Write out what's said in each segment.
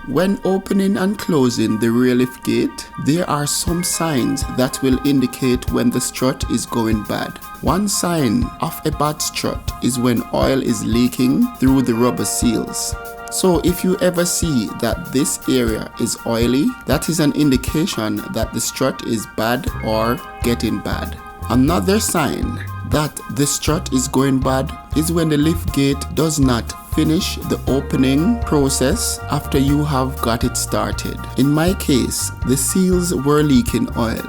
When opening and closing the rear lift gate, there are some signs that will indicate when the strut is going bad. One sign of a bad strut is when oil is leaking through the rubber seals. So if you ever see that this area is oily, that is an indication that the strut is bad or getting bad. Another sign that the strut is going bad is when the lift gate does not finish the opening process after you have got it started. In my case, the seals were leaking oil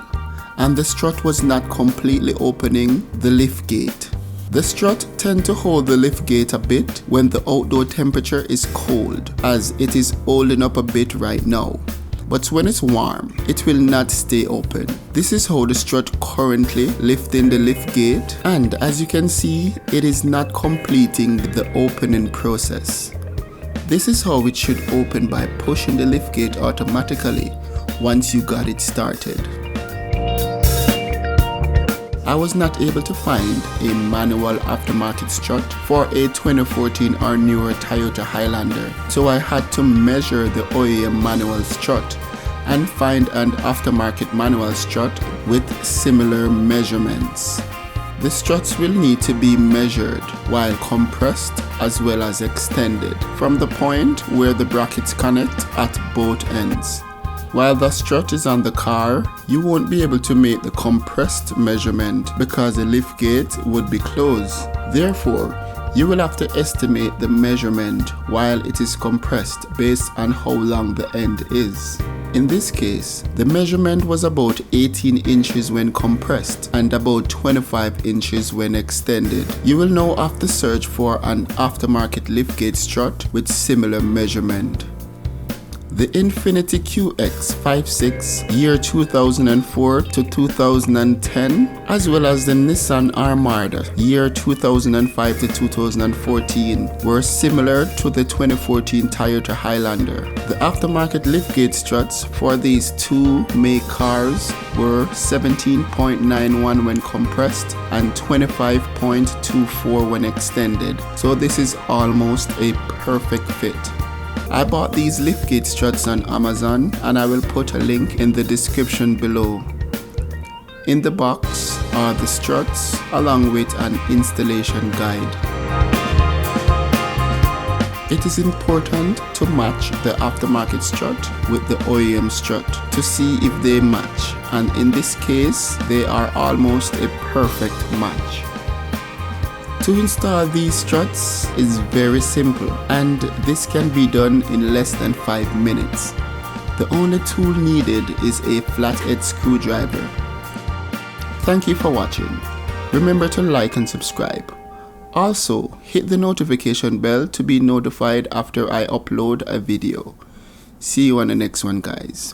and the strut was not completely opening the lift gate. The strut tends to hold the lift gate a bit when the outdoor temperature is cold, as it is holding up a bit right now. But when it's warm, it will not stay open. This is how the strut currently lifting the lift gate, and as you can see, it is not completing the opening process. This is how it should open by pushing the lift gate automatically once you got it started. I was not able to find a manual aftermarket strut for a 2014 or newer Toyota Highlander, so I had to measure the OEM manual strut and find an aftermarket manual strut with similar measurements. The struts will need to be measured while compressed as well as extended from the point where the brackets connect at both ends. While the strut is on the car, you won't be able to make the compressed measurement because the lift gate would be closed. Therefore, you will have to estimate the measurement while it is compressed based on how long the end is. In this case, the measurement was about 18 inches when compressed and about 25 inches when extended. You will now have to search for an aftermarket liftgate strut with similar measurement. The Infiniti QX56 year 2004 to 2010, as well as the Nissan Armada year 2005 to 2014 were similar to the 2014 Toyota Highlander. The aftermarket liftgate struts for these two make cars were 17.91 when compressed and 25.24 when extended, so this is almost a perfect fit. I bought these liftgate struts on Amazon and I will put a link in the description below. In the box are the struts along with an installation guide. It is important to match the aftermarket strut with the OEM strut to see if they match, and in this case they are almost a perfect match. To install these struts is very simple, and this can be done in less than 5 minutes. The only tool needed is a flathead screwdriver. Thank you for watching. Remember to like and subscribe. Also, hit the notification bell to be notified after I upload a video. See you on the next one, guys.